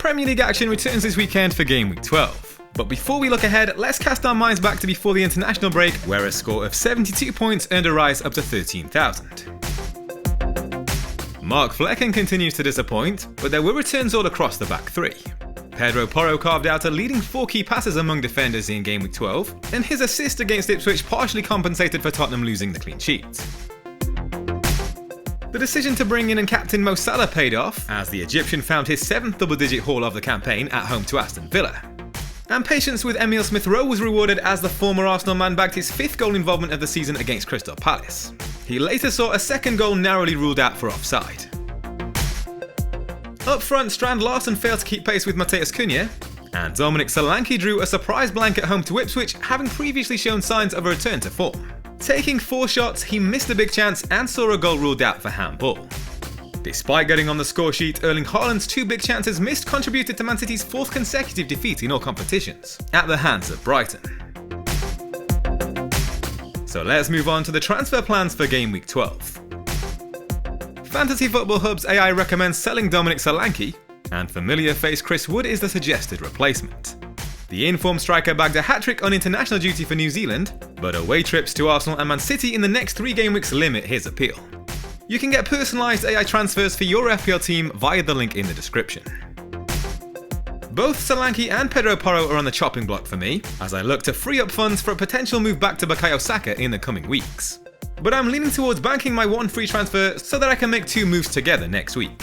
Premier League action returns this weekend for Game Week 12. But before we look ahead, let's cast our minds back to before the international break, where a score of 72 points earned a rise up to 13,000. Mark Flecken continues to disappoint, but there were returns all across the back three. Pedro Porro carved out a leading 4 key passes among defenders in Game Week 12, and his assist against Ipswich partially compensated for Tottenham losing the clean sheet. The decision to bring in and captain Mo Salah paid off, as the Egyptian found his 7th double-digit haul of the campaign at home to Aston Villa. And patience with Emile Smith-Rowe was rewarded as the former Arsenal man bagged his 5th goal involvement of the season against Crystal Palace. He later saw a second goal narrowly ruled out for offside. Up front, Strand Larsen failed to keep pace with Matheus Cunha, and Dominic Solanke drew a surprise blank at home to Ipswich, having previously shown signs of a return to form. Taking 4 shots, he missed a big chance and saw a goal ruled out for handball. Despite getting on the score sheet, Erling Haaland's 2 big chances missed contributed to Man City's 4th consecutive defeat in all competitions, at the hands of Brighton. So let's move on to the transfer plans for Game Week 12. Fantasy Football Hub's AI recommends selling Dominic Solanke, and familiar face Chris Wood is the suggested replacement. The informed striker bagged a hat-trick on international duty for New Zealand, but away trips to Arsenal and Man City in the next 3 game weeks limit his appeal. You can get personalised AI transfers for your FPL team via the link in the description. Both Solanke and Pedro Porro are on the chopping block for me, as I look to free up funds for a potential move back to Bukayo Saka in the coming weeks. But I'm leaning towards banking my 1 free transfer so that I can make 2 moves together next week.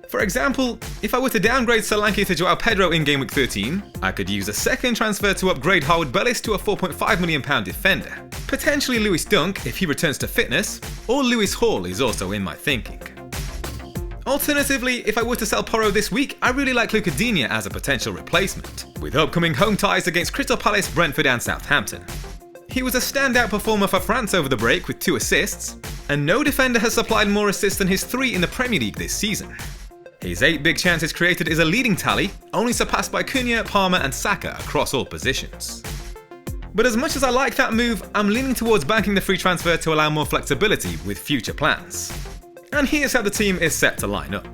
For example, if I were to downgrade Solanke to Joao Pedro in Game Week 13, I could use a 2nd transfer to upgrade Harwood Bellis to a £4.5 million defender. Potentially Lewis Dunk if he returns to fitness, or Lewis Hall is also in my thinking. Alternatively, if I were to sell Porro this week, I really like Luca Digne as a potential replacement, with upcoming home ties against Crystal Palace, Brentford and Southampton. He was a standout performer for France over the break with 2 assists, and no defender has supplied more assists than his 3 in the Premier League this season. His 8 big chances created is a leading tally, only surpassed by Cunha, Palmer and Saka across all positions. But as much as I like that move, I'm leaning towards banking the free transfer to allow more flexibility with future plans. And here's how the team is set to line up.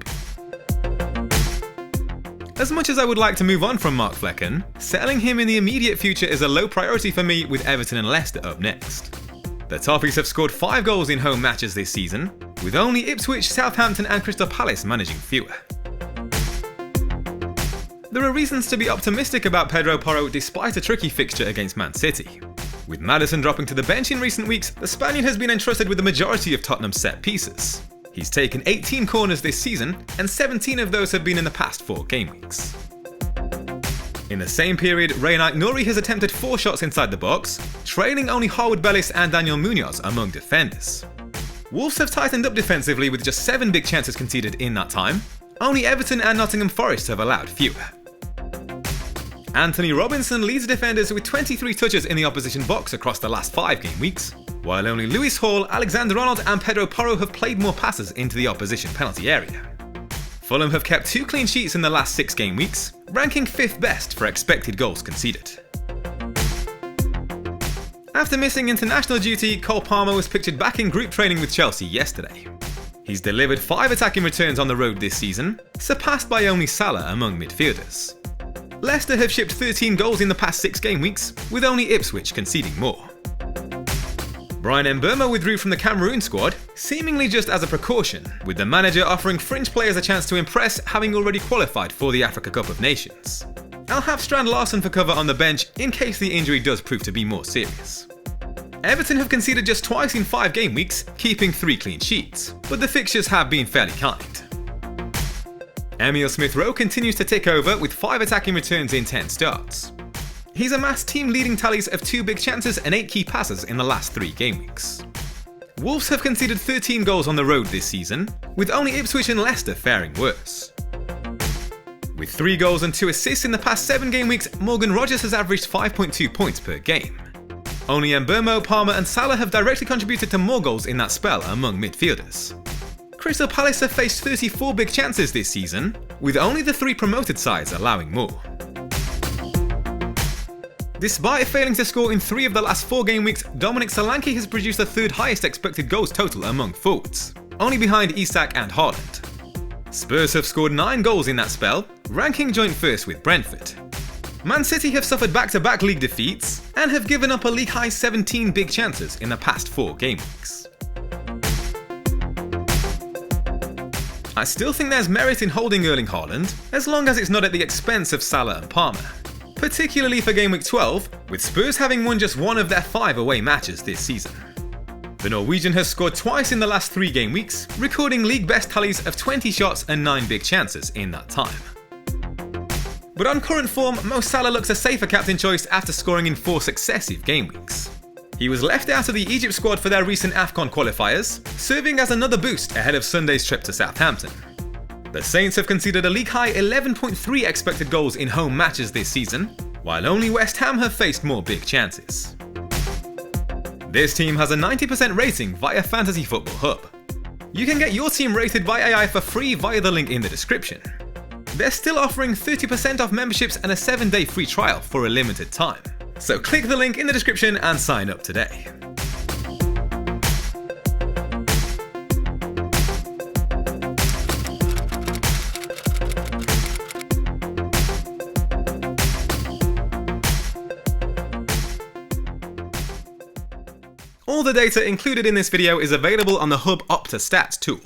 As much as I would like to move on from Mark Flecken, selling him in the immediate future is a low priority for me with Everton and Leicester up next. The Toffees have scored 5 goals in home matches this season, with only Ipswich, Southampton and Crystal Palace managing fewer. There are reasons to be optimistic about Pedro Porro despite a tricky fixture against Man City. With Maddison dropping to the bench in recent weeks, the Spaniard has been entrusted with the majority of Tottenham's set pieces. He's taken 18 corners this season, and 17 of those have been in the past 4 game weeks. In the same period, Rayan Aït-Nouri has attempted 4 shots inside the box, trailing only Harwood Bellis and Daniel Munoz among defenders. Wolves have tightened up defensively with just 7 big chances conceded in that time. Only Everton and Nottingham Forest have allowed fewer. Anthony Robinson leads defenders with 23 touches in the opposition box across the last 5 game weeks, while only Lewis Hall, Alexander-Arnold and Pedro Porro have played more passes into the opposition penalty area. Fulham have kept 2 clean sheets in the last 6 game weeks, ranking 5th best for expected goals conceded. After missing international duty, Cole Palmer was pictured back in group training with Chelsea yesterday. He's delivered 5 attacking returns on the road this season, surpassed by only Salah among midfielders. Leicester have shipped 13 goals in the past 6 game weeks, with only Ipswich conceding more. Brian Mbeumo withdrew from the Cameroon squad, seemingly just as a precaution, with the manager offering fringe players a chance to impress, having already qualified for the Africa Cup of Nations. I'll have Strand Larsen for cover on the bench in case the injury does prove to be more serious. Everton have conceded just twice in 5 game weeks, keeping 3 clean sheets, but the fixtures have been fairly kind. Emile Smith-Rowe continues to take over with 5 attacking returns in 10 starts. He's amassed team leading tallies of 2 big chances and 8 key passes in the last 3 game weeks. Wolves have conceded 13 goals on the road this season, with only Ipswich and Leicester faring worse. With 3 goals and 2 assists in the past 7 game weeks, Morgan Rogers has averaged 5.2 points per game. Only Mbeumo, Palmer and Salah have directly contributed to more goals in that spell among midfielders. Crystal Palace have faced 34 big chances this season, with only the 3 promoted sides allowing more. Despite failing to score in 3 of the last 4 game weeks, Dominic Solanke has produced the 3rd highest expected goals total among forwards, only behind Isak and Haaland. Spurs have scored 9 goals in that spell, ranking joint first with Brentford. Man City have suffered back-to-back league defeats and have given up a league-high 17 big chances in the past 4 game weeks. I still think there's merit in holding Erling Haaland, as long as it's not at the expense of Salah and Palmer, particularly for Gameweek 12, with Spurs having won just 1 of their 5 away matches this season. The Norwegian has scored twice in the last 3 game weeks, recording league best tallies of 20 shots and 9 big chances in that time. But on current form, Mo Salah looks a safer captain choice after scoring in 4 successive game weeks. He was left out of the Egypt squad for their recent AFCON qualifiers, serving as another boost ahead of Sunday's trip to Southampton. The Saints have conceded a league-high 11.3 expected goals in home matches this season, while only West Ham have faced more big chances. This team has a 90% rating via Fantasy Football Hub. You can get your team rated by AI for free via the link in the description. They're still offering 30% off memberships and a 7-day free trial for a limited time. So click the link in the description and sign up today. All the data included in this video is available on the Hub Opta Stats tool.